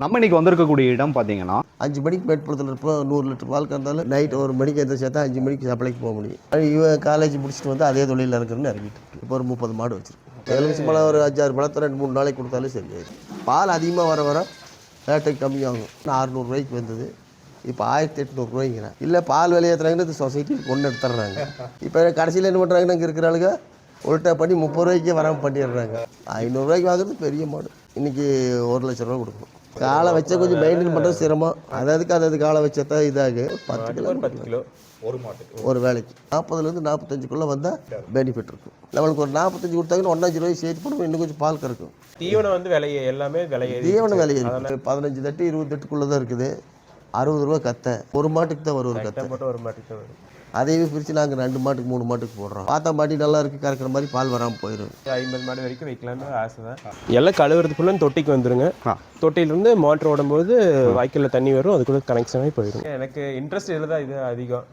நம்ம இன்னைக்கு வந்திருக்கக்கூடிய இடம் பார்த்தீங்கன்னா 5 மணிக்கு மேற்படுத்தல இருப்போம். 100 லிட்டர் பால் கறந்தாலும் நைட் 1 மணிக்கு எந்த சேர்த்தா 5 மணிக்கு சப்ளைக்கு போக முடியும். இவன் காலேஜ் முடிச்சுட்டு வந்து அதே தொழிலில் இருக்கிறன்னு இறங்கிட்டு இப்போ ஒரு 30 மாடு வச்சிருக்கோம். எலுமிச்சை பழம் ஒரு 5-6 பழத்தை 2-3 நாளைக்கு கொடுத்தாலும் சரியாயிடும். பால் அதிகமாக வர வர ரேட்டுக்கு கம்மியாகும். 600 ரூபாய்க்கு வந்தது இப்போ 1800 ரூபாய்ங்கிறேன். இல்லை பால் விலையேற்றுறாங்கன்னு இந்த சொசைட்டியில் கொண்டு எடுத்துடுறாங்க. இப்போ கடைசியில் என்ன பண்ணுறாங்கன்னா இங்கே இருக்கிறாளுங்க உள்ட்டா பண்ணி 30 ரூபாய்க்கே வராமல் பண்ணிடுறாங்க. 500 ரூபாய்க்கு வாங்குறது பெரிய மாடு. இன்றைக்கி 1 லட்ச ரூபா கொடுக்கணும். காலை வச்சா கொஞ்சம் மெயின்டைன் பண்ணுறது சிரமம். அது காலை வச்சா தான் இதாகு. 10 கிலோ ஒரு வேலைக்கு 40லேருந்து 45க்குள்ளே வந்தால் பெனிஃபிட் இருக்கும். நம்மளுக்கு ஒரு 45 கொடுத்தாங்கன்னா 1.5 ரூபாய் சேர்த்து போடுவோம். இன்னும் கொஞ்சம் பால் கறக்கும். தீவனம் வந்து விலையை எல்லாமே விலையை தீவனம் விலையை 15 தட்டு 20 தட்டுக்குள்ளே தான் இருக்குது. 60 ரூபா கத்தை ஒரு மாட்டுக்கு தான் வரும். ஒரு கத்தை போட்டு ஒரு மாட்டுக்கு தான் வரும். அதையே பிரித்து நாங்கள் 2 மாட்டுக்கு 3 மாட்டுக்கு போடுறோம். பார்த்தா மாட்டி நல்லா இருக்குது கறக்கிற மாதிரி பால் வராமல் போயிடும். 50 மாடு வரைக்கும் வைக்கலாம்னு ஆசை தான். எல்லாம் கழுவுறதுக்குள்ள தொட்டிக்கு வந்துருங்க. தொட்டியிலேருந்து மோட்டர் ஓடும்போது வாய்க்காலில் தண்ணி வரும். அதுக்குள்ளே கனெக்ஷன் ஆகி போயிடும். எனக்கு இன்ட்ரெஸ்ட் இதில் தான் இது அதிகம்.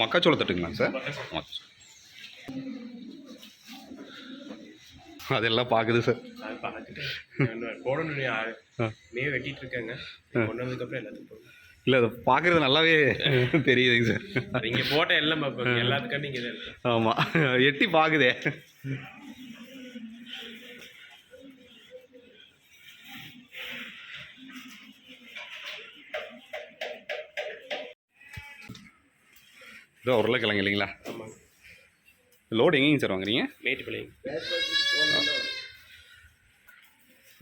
மக்காச்சோள தட்டுங்களா சார்? அதெல்லாம் பார்க்குது சார். போடணும் வெட்டிட்டு இருக்காங்க. கொண்டு வந்ததுக்கப்புறம் எல்லாத்துக்கும் இல்லை அதை பார்க்குறது நல்லாவே தெரியுதுங்க சார். இங்கே போட்ட எல்லாம் பார்ப்பாங்க. எல்லாத்துக்காண்டி இங்கே தான் இருக்கு. ஆமாம், எட்டி பார்க்குதே. இதோ உருளைக்கிழங்கு இல்லைங்களா? ஆமாங்க. லோடு எங்கேங்க சார் வாங்குறீங்க? மேட்டுப்பாளையம்.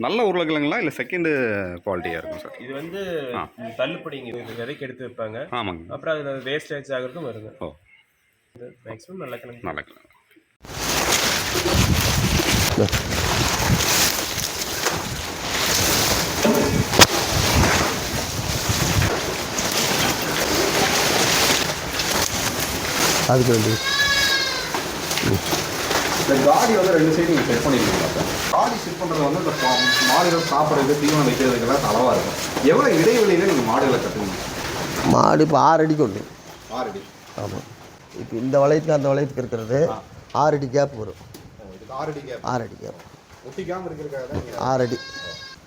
நல்ல உருளைக்கிழங்குங்களா இல்லை செகண்டு குவாலிட்டியாக இருக்கும் சார்? இது வந்து தள்ளுபடிங்க. இது விதைக்கு எடுத்து வைப்பாங்க. ஆமாங்க. அப்புறம் அதில் வேஸ்டேஜ் ஆகிறதும் வருங்க. ஓ, மேக்ஸிமம் நல்ல கிழங்கு. நல்ல கிழங்கு. அதுக்கு வேண்டி இந்த காடி வந்து 2 சைடு நீங்கள் செட் பண்ணியிருக்கீங்களா சார்? காடி செட் பண்ணுறது வந்து இந்த மாடுகள் சாப்பிட்றது தீவனம் வைக்கிறதுக்கெல்லாம் தளவாக இருக்கும். எவ்வளோ இடைவெளியில் நீங்கள் மாடுகளை கட்டுவீங்க? மாடு இப்போ 6 அடிக்கு ஒன்று. 6 அடி. ஆமாம். இப்போ இந்த வளையத்துக்கு அந்த வளையத்துக்கு இருக்கிறது 6 அடி கேப் வரும். 6 அடி கேப். 6 அடி கேப் ஒட்டிக்காமல் இருக்கிறதுக்காக 6 அடி.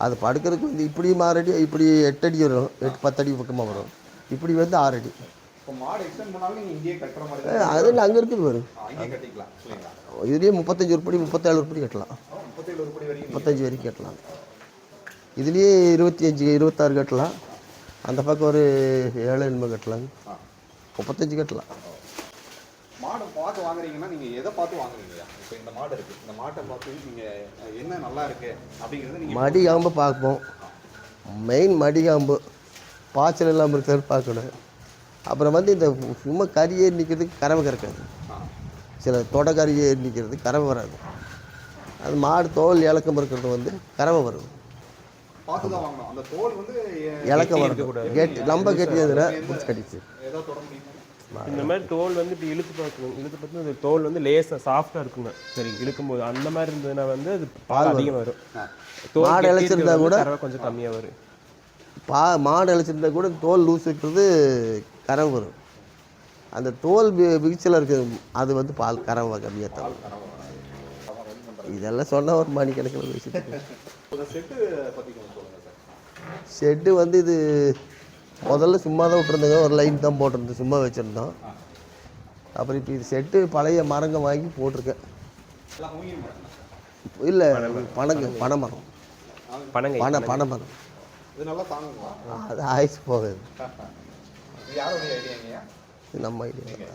அது படுக்கிறதுக்கு வந்து இப்படியும் 6 அடி, இப்படி 8 அடி வரும். 8-10 அடி பக்கமாக வரும். இப்படி வந்து 6 அடி. இப்போ மாடு எக்ஸ்டெண்ட் பண்ணாலும் நீங்கள் இங்கேயே கட்டுற மாதிரி அது அங்கே இருக்குது வரும். அங்கேயே கட்டிக்கலாம் இல்லைங்களா? இதுலேயே 35 உருப்படி 37 உருப்படி கட்டலாம். 37 உருப்படி வரைக்கும் 35 வரைக்கும் கட்டலாம். இதுலேயே 25-26 கட்டலாம். அந்த பக்கம் ஒரு 7 எண்பது கட்டலாம். 35 கட்டலாம். மாடு பார்த்து வாங்குறீங்கன்னா நீங்கள் எதை பார்த்து வாங்குறீங்க? இப்போ இந்த மாடு இருக்குது, இந்த மாட்டை பார்த்து நீங்கள் என்ன நல்லா இருக்குது அப்படிங்கிறது நீங்கள் மடி காம்பு பார்ப்போம். மெயின் மடி காம்பு பாய்ச்சல் இல்லாமல் இருக்கிறது பார்க்கணும். அப்புறம் வந்து இந்த சும்மா கறி ஏறி நிற்கிறதுக்கு கறவை கறக்காது. சில தொடை கறி ஏறி நிற்கிறதுக்கு கறவை வராது. அது மாடு தோல் இலக்கம் இருக்கிறது வந்து கறவை வரும். பார்த்து தான் வாங்கணும். அந்த தோல் வந்து இலக்கம் வரக்கூடாது. கெட்டி ரொம்ப கெட்டியதுன்னா முடிச்சு கடிச்சு ஏதோ தொட முடியுமா? இந்த மாதிரி தோல் வந்து இப்படி இழுத்து பார்க்கணும். இழுத்து பார்த்து அந்த தோல் வந்து லேசாக சாஃப்டாக இருக்குங்க. சரி, இழுக்கும்போது அந்த மாதிரி இருந்ததுன்னா வந்து அது பால் அதிகம் வரும். மாடு இழைச்சிருந்தா கூட கொஞ்சம் கம்மியாக வரும். மாடு இழைச்சிருந்தா கூட தோல் லூஸ் விட்டுறது கறவை வரும். அந்த தோல் விகிச்சல் இருக்குது அது வந்து பால் கறவை கம்மியாக தரும். இதெல்லாம் சொன்னால் ஒரு மணிக்கணக்கில் பேசிட்டு. ஷெட்டு வந்து இது முதல்ல சும்மா தான் விட்டுருந்தோங்க. ஒரு லைன் தான் போட்டிருந்தோம், சும்மா வச்சுருந்தோம். அப்புறம் இப்போ இது செட்டு பழைய மரங்க வாங்கி போட்டிருக்கேன். இல்லை பனைமரம் பனங்கை பனைமரம் இது நல்லா தாங்குங்களா? அது ஆயுசு போகுது. இது யாருடைய ஐடியாங்கய்யா? இது நம்ம ஐடியா.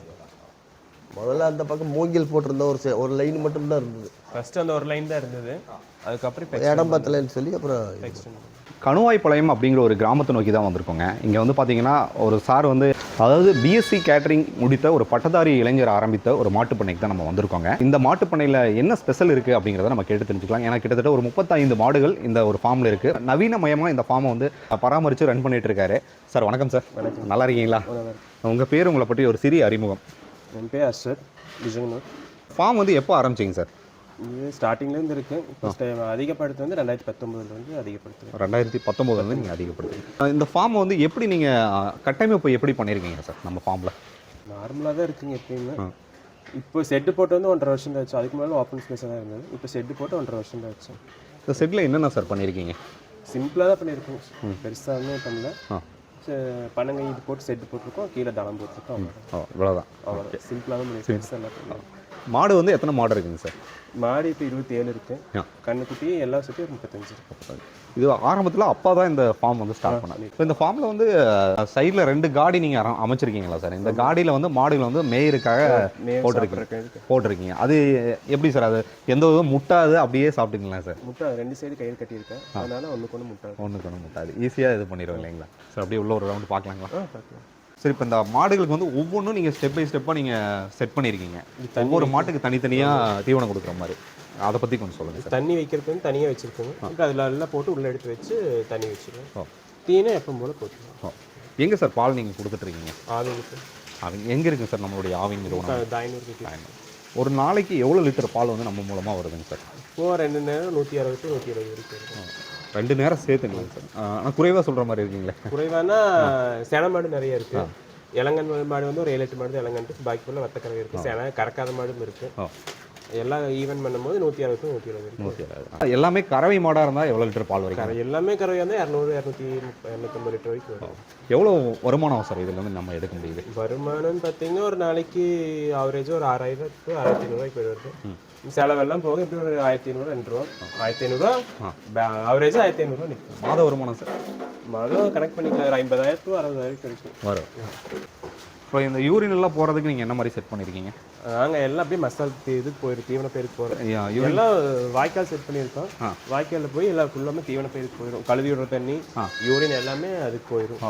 முதல்ல அந்த பக்கம் மூங்கில் போட்டிருந்த ஒரு லைன் மட்டும்தான் இருந்தது. ஃபர்ஸ்ட் அந்த ஒரு லைன் தான் இருந்தது. அதுக்கப்புறம் இடம் பத்தலைன்னு சொல்லி அப்புறம் கணுவாய்ப்பாளையம் அப்படிங்கிற ஒரு கிராமத்தை நோக்கி தான் வந்திருக்கோங்க. இங்கே வந்து பார்த்தீங்கன்னா ஒரு சார் வந்து அதாவது பிஎஸ்சி கேட்டரிங் முடித்த ஒரு பட்டதாரி இளைஞர் ஆரம்பித்த ஒரு மாட்டுப்பண்ணைக்கு தான் நம்ம வந்திருக்கோங்க. இந்த மாட்டுப்பண்ணையில் என்ன ஸ்பெஷல் இருக்குது அப்படிங்கிறத நம்ம கேட்டு தெரிஞ்சுக்கலாம். ஏன்னா கிட்டத்தட்ட ஒரு 35 மாடுகள் இந்த ஒரு ஃபார்மில் இருக்குது. நவீனமயமாக இந்த ஃபார்மை வந்து பராமரித்து ரன் பண்ணிட்டு இருக்காரு. சார் வணக்கம் சார். வணக்கம். நல்லா இருக்கீங்களா? உங்கள் பேர், உங்களை பற்றி ஒரு சிறிய அறிமுகம். என் பேர் அர்ஷத் விஜயனூர். ஃபார்ம் வந்து எப்போ ஆரம்பிச்சிங்க சார்? இது ஸ்டார்டிங்லேருந்து இருக்குது. அதிகப்படுத்து வந்து 2019 அதிகப்படுத்துது. 2019 நீங்கள் அதிகப்படுத்துங்க. இந்த ஃபார்மை வந்து எப்படி நீங்கள் கட்டமைப்பு எப்படி பண்ணியிருக்கீங்க சார் நம்ம ஃபார்மில்? நார்மலாக தான் இருக்குங்க எப்பயுமே. இப்போ செட்டு போட்டு வந்து 1.5 வருஷம் தான் ஆச்சு. அதுக்கு மேலே ஓப்பன் ஸ்பேஸாக தான் இருந்தது. இப்போ செட்டு போட்டு 1.5 வருஷம் தான் ஆச்சு. இந்த செட்டில் என்னென்ன சார் பண்ணியிருக்கீங்க? சிம்பிளாக தான் பண்ணியிருக்கோம். பெருசாக ஒன்றும் பண்ணல. பனங்கை இது போட்டு செட்டு போட்டிருக்கோம், கீழே தளம் போட்டிருக்கோம். இவ்வளோதான். அவ்வளோ சிம்பிளாக தான் பண்ணி பெருசாக எல்லாம் பண்ணலாம். மாடு வந்து எத்தனை மாடு இருக்குங்க சார்? மாடு இப்போ 27 இருக்கு. கண்ணுக்குட்டி எல்லா சுற்றி ஒரு 35 இருக்கு. இது ஆரம்பத்தில் அப்பா தான் இந்த ஃபார்ம் வந்து ஸ்டார்ட் பண்ணாங்க. இப்போ இந்த ஃபார்மில் வந்து சைடில் 2 காடி நீங்கள் அமைச்சிருக்கீங்களா சார்? இந்த காடியில் வந்து மாடுகள் வந்து மேயருக்காக போட்டிருக்கீங்க. அது எப்படி சார்? அது எந்த விதம் முட்டாது அப்படியே சாப்பிட்டுங்களா சார்? முட்டை 2 சைடு கயிறு கட்டியிருக்கேன், அதனால ஒன்றுக்கு ஒன்று முட்டாது. ஈஸியாக இது பண்ணிடுவோம் இல்லைங்களா சார்? அப்படியே உள்ள ஒரு ரவுண்டு பார்க்கலாங்களா? சரி, இப்போ இந்த மாடுகளுக்கு வந்து ஒவ்வொன்றும் நீங்கள் ஸ்டெப் பை ஸ்டெப்பாக நீங்கள் செட் பண்ணியிருக்கீங்க. ஒவ்வொரு மாட்டுக்கு தனித்தனியாக தீவனம் கொடுக்குற மாதிரி. அதை பற்றி கொஞ்சம் சொல்லுங்கள் சார். தண்ணி வைக்கிறதுக்கு வந்து தனியாக வச்சுருக்கோங்க. இப்போ அதில் எல்லாம் போட்டு உள்ளே எடுத்து வச்சு தண்ணி வச்சுருக்கோம். தீனை எப்போ போல் போட்டுருக்கோம். எங்கே சார் பால் நீங்கள் கொடுத்துட்ருக்கீங்க? ஆவினுக்கு. எங்கே இருக்குங்க சார் நம்மளுடைய ஆவின் நிறுவனம்? தாய்னூருக்கு. ஒரு நாளைக்கு எவ்வளோ லிட்டர் பால் வந்து நம்ம மூலமாக வருதுங்க சார்? இப்போ 2 நேரம் 160 170 வரைக்கும் இருக்கும். 2 நேரம் சேர்த்துங்க சார். ஆனால் குறைவாக சொல்கிற மாதிரி இருக்கீங்களே. குறைவானா சேன மாடு நிறைய இருக்குது. இளங்கன் மாடு வந்து ஒரு 7-8 மாடு தான் இளங்கன். பாக்கி ஃபுல்லாக வத்தக்கறவை இருக்குது. சேன கறக்காத மாடும் இருக்குது. எல்லாம் ஈவன் பண்ணும்போது 160 170. எல்லாமே கறவை மாடாக இருந்தால் எவ்வளோ லிட்டர் பால் வரைக்கும்? எல்லாமே கறவை வந்து 200 250 லிட்டர் வரைக்கும் வரும். எவ்வளோ வருமானம் சார் இதில் வந்து நம்ம எடுக்க முடியுது? வருமானம்னு பார்த்தீங்கன்னா ஒரு நாளைக்கு ஆவரேஜாக ஒரு 6000 to 1500 போயிடுது. செலவெல்லாம் போக எப்படி ஒரு 1500 2 1500 ஆவரேஜாக 1500 நிற்கும். மாத வருமானம் சார்? மாதம் கனெக்ட் பண்ணிக்கலாம். 50,000 to 60,000 கிடைக்கும் வரும். இப்போ இந்த யூரின் எல்லாம் போகிறதுக்கு நீங்கள் என்ன மாதிரி செட் பண்ணியிருக்கீங்க? நாங்கள் எல்லாம் அப்படியே மசால் இதுக்கு போயிடும், தீவன பயிருக்கு போகிறோம். எல்லாம் வாய்க்கால் செட் பண்ணியிருக்கோம். வாய்க்காலில் போய் எல்லாம் ஃபுல்லாமே தீவன பயிருக்கு போயிடும். கழுவி விடுற தண்ணி, யூரின் எல்லாமே அதுக்கு போயிடும்.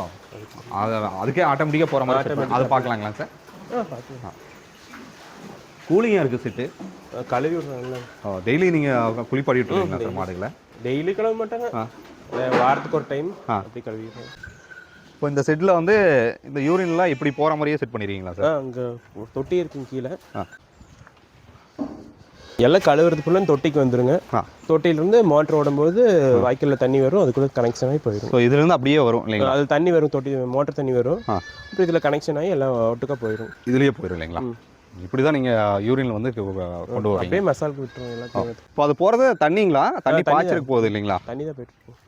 அதுக்கே ஆட்டோமேட்டிக்காக போகிற மாதிரி அதை பார்க்கலாங்களா சார்? பார்க்கலாம். கூலிங்காக இருக்குது செட்டு. கழுவி விடுறாங்கல்ல. டெய்லி நீங்கள் குளிப்பாடிட்டு இருக்கீங்களா சார் மாடுகளை? டெய்லி கழுவ மாட்டாங்க, வாரத்துக்கு ஒரு டைம் அப்படி கழுவிடுறோம். இப்போ இந்த செட்டில் வந்து இந்த யூரின்லாம் இப்படி போகிற மாதிரியே செட் பண்ணிடுறீங்களா சார்? அங்கே தொட்டி இருக்குங்க கீழே. எல்லாம் கழுவுறது ஃபுல்லாக தொட்டிக்கு வந்துருங்க. தொட்டியிலேருந்து மோட்டர் ஓடும்போது வாய்க்காலில் தண்ணி வரும், அதுக்குள்ளே கனெக்ஷன் ஆகி போயிடும். ஸோ இதுலேருந்து அப்படியே வரும் இல்லைங்களா? அது தண்ணி வரும், தொட்டி மோட்டர் தண்ணி வரும். இப்போ இதில் கனெக்ஷன் ஆகி எல்லாம் ஒட்டுக்காக போயிடும். இதுலேயே போயிடும் இல்லைங்களா? இப்படி தான் நீங்கள் யூரின் வந்து கொண்டு வரீங்க. அப்படியே மசாலுக்கு விட்டுருவோம் எல்லாத்தையும். இப்போ அது போகிறது தண்ணிங்களா? தண்ணி பாய்ச்சலுக்கு போகுது இல்லைங்களா? தண்ணி தான் போயிட்டு இருக்கும்.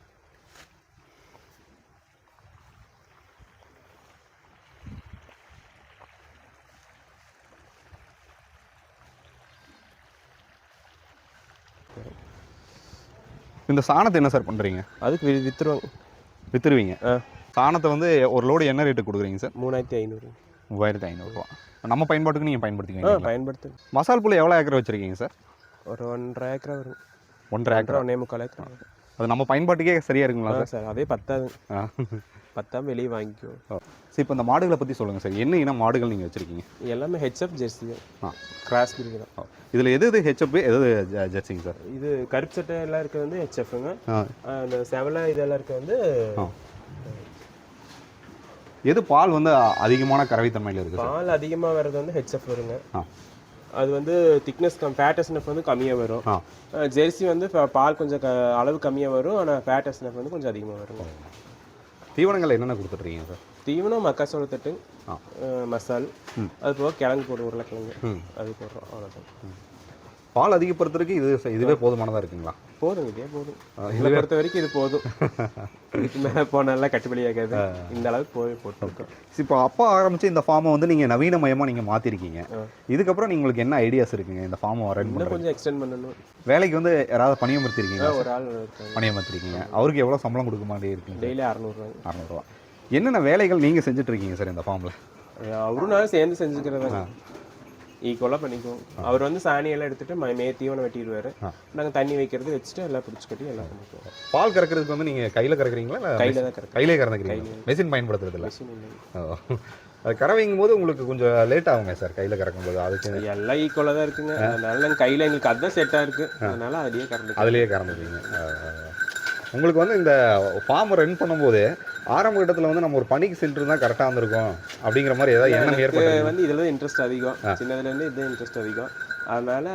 இந்த சாணத்தை என்ன சார் பண்ணுறீங்க? அதுக்கு விற்றுருவாங்க. விற்றுருவீங்க? சாணத்தை வந்து ஒரு லோடு என்ன ரேட்டு கொடுக்குறீங்க சார்? 3500. 3500 நம்ம பயன்பாட்டுக்கு நீங்கள் பயன்படுத்திக்கீங்க? பயன்படுத்து. மசால் புல் எவ்வளோ ஏக்கர் வச்சுருக்கீங்க சார்? ஒரு 1.5 ஏக்கரா வரும். 1.5 ஏக்கரா? 1.25 ஏக்கரா. அது நம்ம பயன்பாட்டுக்கே சரியாக இருக்குங்களா சார்? சார் அதே பத்தாது. பத்தாம வெளியே வாங்கிக்குவோம். சரி, இப்போ இந்த மாடுகளை பற்றி சொல்லுங்கள் சார். என்ன இனம் மாடுகள் நீங்கள் வச்சுருக்கீங்க? எல்லாமே ஹெச்எஃப் ஜெர்சி தான். கிராஸ் பிரீடு தான். இதில் எது ஹெச்எஃப் எது ஜெர்சிங்க சார்? இது கருப்பு சட்டை எல்லாம் இருக்கிறது வந்து ஹெச்எஃப்ங்க. அந்த செவலை இதெல்லாம் இருக்கிறது வந்து எது பால் வந்து அதிகமான கறவைத்தன்மையில் இருக்குது? பால் அதிகமாக வர்றது வந்து ஹெச்எஃப் வருங்க. அது வந்து திக்னஸ் ஃபேட் எஸ்என்எஃப் வந்து கம்மியாக வரும். ஜெர்சி வந்து பால் கொஞ்சம் அளவு கம்மியாக வரும், ஆனால் ஃபேட் எஸ்என்எஃப் வந்து கொஞ்சம் அதிகமாக வரும். தீவனங்கள் என்னென்ன கொடுத்துட்ருக்கீங்க சார்? தீவனம் மக்காச்சோள தட்டு, மசால், அது போக கிழங்கு போடுறோம், உருளைக்கிழங்கு அது போடுறோம். அவ்வளோதான். பால் அதிகப்படுத்துறதுக்கு இதுவே போதுமானதாக இருக்குங்களா? போதும், இதே போதும். இதை பொறுத்த வரைக்கும் இது போதும். இதுக்கு மேலே போனாலாம் கட்டுப்படியாகாது. இந்த அளவுக்கு போட்டுருக்கோம். இப்போ அப்பா ஆரம்பிச்சு இந்த ஃபார்மை வந்து நீங்கள் நவீனமயமாக நீங்கள் மாற்றிருக்கீங்க. இதுக்கப்புறம் உங்களுக்கு என்ன ஐடியாஸ் இருக்குங்க இந்த ஃபார்மை ரன் இன்னும் கொஞ்சம் எக்ஸ்டெண்ட் பண்ணணும். வேலைக்கு வந்து யாராவது பணியமர்த்திருக்கீங்க? ஒரு ஆள் பணியமர்த்திருக்கீங்க. அவருக்கு எவ்வளோ சம்பளம் கொடுக்க மாட்டே இருக்குங்க? டெய்லி 600 600 என்னென்ன வேலைகள் நீங்கள் செஞ்சுட்டு இருக்கீங்க சார் இந்த ஃபார்மில்? அவரும் நானும் சேர்ந்து செஞ்சுக்கிறதா ஈக்குவலாக பண்ணிக்குவோம். அவர் வந்து சாணியெல்லாம் எடுத்துட்டு தீவனம் வெட்டிடுவார். நாங்கள் தண்ணி வைக்கிறது வச்சுட்டு எல்லாம் பிடிச்சி கட்டி எல்லாம் பண்ணிக்குவோம். பால் கறக்கிறதுக்கு வந்து நீங்கள் கையில் கறக்குறீங்களா? கையில் தான் கறக்குறோம். கையிலே கறந்துக்கிறீங்க, மெஷின் பயன்படுத்துறது இல்லை? மெஷின் இல்லை. அது கறவைங்கும் போது உங்களுக்கு கொஞ்சம் லேட் ஆகுங்க சார் கையில் கறக்கும் போது? அதுக்கு எல்லாம் ஈக்குவலாக தான் இருக்குங்க. அதனால நாங்கள் கையில் எங்களுக்கு அதுதான் செட்டாக இருக்குது. அதனால அதுலேயே கறந்துருக்கீங்க. உங்களுக்கு வந்து இந்த ஃபார்ம் ரன் பண்ணும்போது ஆரம்ப கட்டத்தில் வந்து நம்ம ஒரு பணிக்கு சென்று தான் கரெக்டாக வந்திருக்கோம் அப்படிங்கிற மாதிரி ஏதாவது எண்ணம் ஏற்பட்டு வந்து இதில் தான் இன்ட்ரெஸ்ட் அதிகம். சின்னதுலேருந்து இதுதான் இன்ட்ரெஸ்ட் அதிகம். அதனால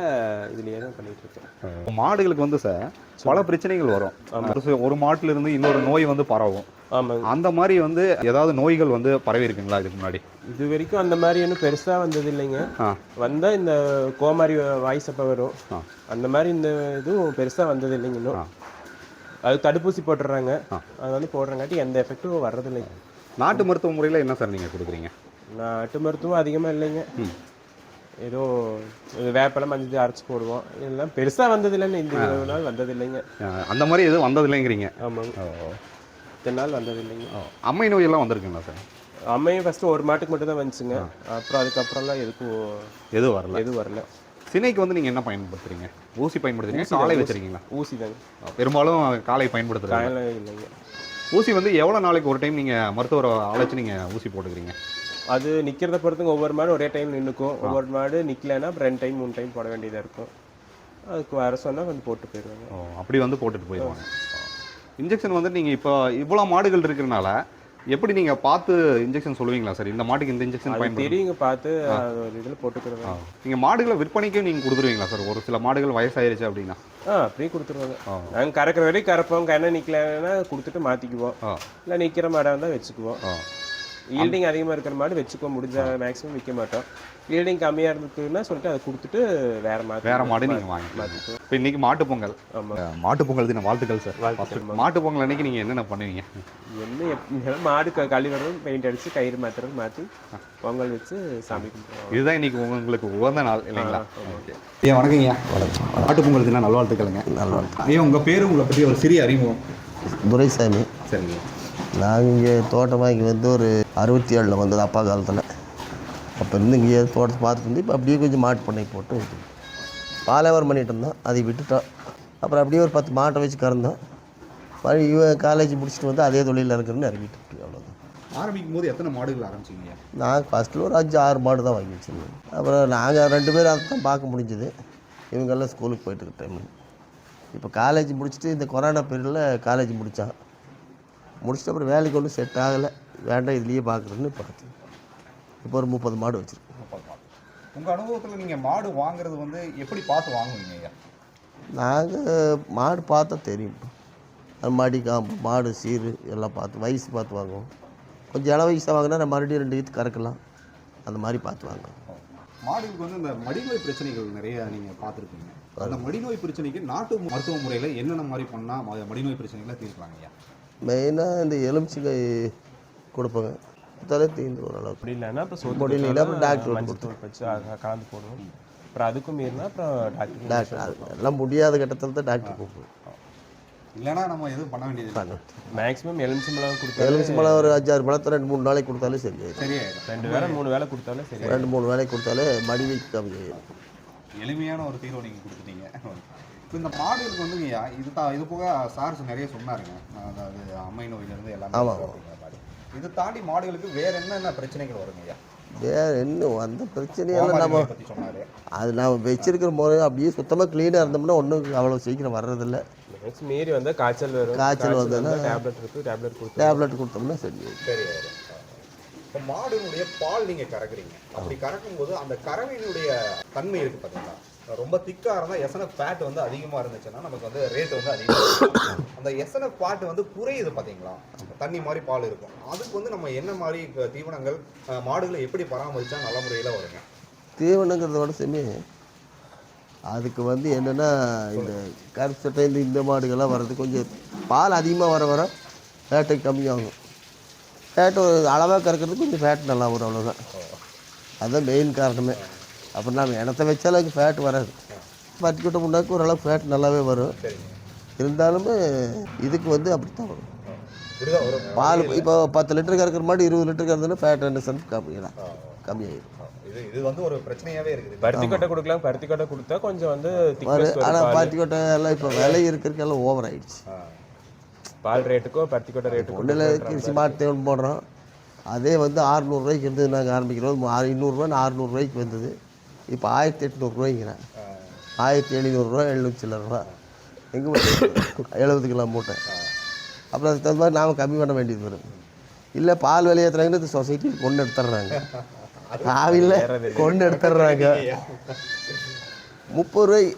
இதுலேயே தான் பண்ணிட்டு இருக்கேன். மாடுகளுக்கு வந்து சார் பல பிரச்சனைகள் வரும். ஒரு மாட்டுல இருந்து இன்னொரு நோய் வந்து பரவும். ஆமாங்க. அந்த மாதிரி வந்து ஏதாவது நோய்கள் வந்து பரவி இருக்குங்களா இதுக்கு முன்னாடி? இது வரைக்கும் அந்த மாதிரி இன்னும் பெருசாக வந்தது இல்லைங்க. வந்தால் இந்த கோமாரி வாய்ஸப்போ வரும். அந்த மாதிரி இந்த இதுவும் பெருசாக வந்தது இல்லைங்க இன்னும். அது தடுப்பூசி போட்டுடுறாங்க. அது வந்து போடுறங்காட்டி எந்த எஃபெக்டும் வர்றதில்லை. நாட்டு மருத்துவ முறையில் என்ன சார் நீங்கள் கொடுக்குறீங்க? நாட்டு மருத்துவம் அதிகமாக இல்லைங்க. ஏதோ வேப்பலை மஞ்சள் அரைச்சி போடுவோம். இதெல்லாம் பெருசாக வந்ததில்லைன்னு இந்த நாள் வந்ததில்லைங்க. அந்த மாதிரி எதுவும் வந்ததில்லைங்கிறீங்க? ஆமாங்க. இத்தனை நாள் வந்ததில்லைங்க. அம்மை நோயெல்லாம் வந்திருக்குங்களா சார்? அம்மையும் ஃபஸ்ட்டு ஒரு மாட்டுக்கு மட்டும் தான் வந்துச்சுங்க. அப்புறம் அதுக்கப்புறம்லாம் எதுவும் வரல. சினைக்கு வந்து நீங்கள் என்ன பயன்படுத்துறீங்க? ஊசி பயன்படுத்துறீங்க, காலை வச்சுருக்கீங்களா? ஊசி தாங்க. பெரும்பாலும் காலை பயன்படுத்துகிறாங்க. இல்லைங்க. ஊசி வந்து எவ்வளோ நாளைக்கு ஒரு டைம் நீங்கள் மருத்துவரை அழைச்சி நீங்கள் ஊசி போட்டுக்கிறீங்க? அது நிற்கிறத பொறுத்துங்க. ஒவ்வொரு மாடு ஒரே டைம் நின்றுக்கும். ஒவ்வொரு மாடு நிற்கலைன்னா 2 டைம் 3 டைம் போட வேண்டியதாக இருக்கும். அதுக்கு வர சொன்னால் வந்து போட்டு போயிடுவாங்க. அப்படி வந்து போட்டுட்டு போயிடுவாங்க. இன்ஜெக்ஷன் வந்து நீங்கள் இப்போ இவ்வளோ மாடுகள் இருக்கிறனால எப்படி நீங்கள் பார்த்து இன்ஜெக்ஷன் சொல்லுவீங்களா சார்? இந்த மாட்டுக்கு இந்த இன்ஜெக்ஷன் பயன்படுத்தி தெரியுங்க, பார்த்து ஒரு இதில் போட்டுக்கிறதா. நீங்கள் மாடுகளை விற்பனைக்கும் நீங்கள் கொடுத்துருவீங்களா சார்? ஒரு சில மாடுகள் வயசாயிருச்சு அப்படின்னா அப்படியே கொடுத்துருவாங்க. நாங்கள் கறக்கிற வரைக்கும் கறப்போம். கண்ணை நிற்கலன்னா கொடுத்துட்டு மாற்றிக்குவோம். இல்லை நிற்கிற மாடாக இருந்தால் வச்சுக்குவோம். ஈல்டிங் அதிகமாக இருக்கிற மாடு வச்சுக்குவோம். முடிஞ்ச மேக்ஸிமம் விற்க மாட்டோம். ஈல்டிங் கம்மியாக இருந்துக்குன்னா சொல்லிட்டு அதை கொடுத்துட்டு வேறு மாடு நீங்கள் வாங்கிக்கலாம். இப்போ இன்றைக்கி மாட்டு பொங்கல். மாட்டு பொங்கல் தின வாழ்த்துக்கள் சார். மாட்டு பொங்கல் அன்றைக்கி நீங்கள் என்னென்ன பண்ணுவீங்க? மாடு கழிவறதும் பெயிண்ட் அடித்து கயிறு மாற்றுறது மாற்றி பொங்கல் வச்சு சாமி கும்பிடுவோம். இதுதான் இன்றைக்கி உங்களுக்கு உகந்த நாள் இல்லைங்களா? ஐயா வணக்கங்கய்யா. வணக்கம். மாட்டு பொங்கல் தின நல்வாழ்த்துக்களுங்க. நல்வாழ்த்து. ஐயா உங்கள் பேர், உங்களை பற்றி ஒரு சிறிய அறிமுகம். துரைசாமி. சரிங்க. நாங்கள் இங்கே தோட்டமாக இங்கே வந்து ஒரு 67 வந்தது அப்பா காலத்தில். அப்போ இருந்து இங்கே தோட்டத்தை பார்த்துட்டு இருந்து இப்போ அப்படியே கொஞ்சம் மாட்டு பண்ணை போட்டு பாலைவரம் பண்ணிகிட்டு இருந்தோம். அதை விட்டுட்டோம். அப்புறம் அப்படியே ஒரு 10 மாட்டை வச்சு கறந்தோம். இவன் காலேஜ் முடிச்சுட்டு வந்து அதே தொழிலில் இருக்கிறேன்னு இறங்கிட்டு இருக்கு. அவ்வளோதான். ஆரம்பிக்கும் போது எத்தனை மாடுகள் ஆரம்பிச்சிங்க? நான் ஃபஸ்ட்டில் ஒரு 5-6 மாடு தான் வாங்கி வச்சுருந்தேன். அப்புறம் நாங்கள் 2 பேரும் அதை தான் பார்க்க முடிஞ்சுது. இவங்கெல்லாம் ஸ்கூலுக்கு போயிட்டுருக்க டைமில். இப்போ காலேஜ் முடிச்சுட்டு இந்த கொரோனா பீரியடில் காலேஜ் முடித்தான். முடிச்சுட்டு அப்புறம் வேலைக்கு ஒன்றும் செட் ஆகலை. வேண்டாம் இதுலேயே பார்க்குறேன்னு பார்த்து இப்போ ஒரு 30 மாடு வச்சுருக்கோம். உங்கள் அனுபவத்தில் நீங்கள் மாடு வாங்குறது வந்து எப்படி பார்த்து வாங்குவீங்க ஐயா? நாங்கள் மாடு பார்த்தா தெரியும். அது மடி காம்பு, மாடு சீர் எல்லாம் பார்த்து வயசு பார்த்து வாங்குவோம். கொஞ்சம் இள வயசாக வாங்கினா நம்ம மறுபடியும் 2 ஈத்து கறக்கலாம். அந்த மாதிரி பார்த்து வாங்குவோம். மாடுகளுக்கு வந்து இந்த மடிநோய் பிரச்சனைகள் நிறைய நீங்கள் பார்த்துருப்பீங்க. அந்த மடிநோய் பிரச்சனைக்கு நாட்டு மருத்துவ முறையில் என்னென்ன மாதிரி பண்ணால் மடிநோய் பிரச்சனைகளை தீர்க்கலாங்க ஐயா? மெயினாக இந்த எலுமிச்சங்காய் கொடுப்பாங்க. தலை தீர்ந்து ஓரளவுக்கு. அப்படி இல்லைன்னா இப்போ முடியல அப்புறம் டாக்டர் வச்சு கலந்து போடுவோம். அப்புறம் அதுக்கும் மீறினா அப்புறம் டாக்டர் எல்லாம் முடியாத கட்டத்தில் தான் டாக்டர் கூப்பிடுவோம். இல்லைனா நம்ம எதுவும் பண்ண வேண்டியது. மேக்ஸிமம் எலுமிச்சம்பழம் கொடுத்தா எலுமிச்சம்பழம் ஒரு 5-6 பழத்தை 2-3 நாளைக்கு கொடுத்தாலே சரியாயிடும். 2 வேளை 3 வேளை கொடுத்தாலே சரி. 2-3 வேளைக்கு கொடுத்தாலே மடி வைக்க கம்மியாயிடும். எளிமையான ஒரு தீர்வு நீங்கள் கொடுத்துட்டீங்க. இப்போ இந்த மாடுகளுக்கு வந்து இது போக சார்ஸ் நிறைய சொன்னாருங்க. அதாவது அம்மை நோயிலிருந்து எல்லாமே. ஆமாம். இது தாண்டி மாடுகளுக்கு வேறு என்னென்ன பிரச்சனைகள் வருங்க ஐயா? வேறு இன்னும் அந்த பிரச்சனையெல்லாம் நம்ம சொன்னார். அது நாம் வச்சிருக்கிற முறை அப்படியே சுத்தமாக க்ளீனாக இருந்தோம்னா ஒன்றும் அவ்வளோ சீக்கிரம் வர்றதில்ல. மீறி வந்தால் காய்ச்சல் வரும். காய்ச்சல் வந்ததுன்னா டேப்லெட் கொடுத்தோம்னா சரி. இப்போ மாடுனுடைய பால் நீங்கள் கறக்குறீங்க. அப்படி கறக்கும்போது அந்த கறவையினுடைய தன்மை இருக்குது பார்த்தீங்களா? ரொம்ப திக்காக இருந்தால் எஸ்என்எஃப் ஃபேட் வந்து அதிகமாக இருந்துச்சுன்னா நமக்கு வந்து ரேட் வந்து அதிகமாக. அந்த எஸ்என்எஃப் ஃபேட் வந்து குறையுது பார்த்தீங்களா? தண்ணி மாதிரி பால் இருக்கும். அதுக்கு வந்து நம்ம என்ன மாதிரி தீவனங்கள் மாடுகளை எப்படி பராமரித்தா நல்ல முறையில் வருங்க? தீவனங்கிறத விட அதுக்கு வந்து என்னென்னா இந்த கருப்பு சட்டை இந்த மாடுகள்லாம் வர்றது கொஞ்சம் பால் அதிகமாக வர ஃபேட்டு கம்மியாகும். ஃபேட்டு ஒரு அளவாக கறக்கிறது கொஞ்சம் ஃபேட் நல்லா வரும், அவ்வளோதான். அதுதான் மெயின் காரணமே. அப்புறம் நம்ம இனத்தை வச்சாலும் அதுக்கு ஃபேட் வராது. பட்டிக்கிட்ட முன்னாக்கு ஓரளவுக்கு ஃபேட் நல்லாவே வரும். இருந்தாலுமே இதுக்கு வந்து அப்படி தான் வரும். பால் இப்போ 10 லிட்டர் கறக்கிற மாடு 20 லிட்டர் கறந்துன்னா ஃபேட் 2% கம்மியாயிடும். இது வந்து ஒரு பிரச்சனையாவே இருக்குது. பருத்தி கொட்டை கொடுக்கலாம், பருத்தி கொட்டை கொடுத்தா கொஞ்சம் வந்து thickness வரும். ஆனால் பருத்தி கொட்டை எல்லாம் இப்போ விலை இருக்கிறதுக்கெல்லாம் ஓவர் ஆயிடுச்சு. பால் ரேட்டுக்கோ பருத்தி கொட்டை ரேட்டுக்கோ ஒன்றில் கிருஷி மாட்டு தேவன் போடுறோம். அதே வந்து 600 ரூபாய்க்கு இருந்தது. நாங்கள் ஆரம்பிக்கிறோம் 200 600 ரூபாய்க்கு வந்தது. இப்போ 1800 ரூபாய்ங்கிறேன். 1700 ரூபா 700 சில்லற ரூபா. எங்கே 70 கிலோ மூட்டை. அப்புறம் அதுக்கு தகுந்த மாதிரி நாம் கம்மி பண்ண வேண்டியது வரும். இல்லை பால் விலை ஏற்றுறாங்கன்னு இந்த சொசைட்டியில் கொண்டு எடுத்துட்றாங்க. ஆவில்லை கொண்டு எடுத்துட்றாங்க. 30 ரூபாய்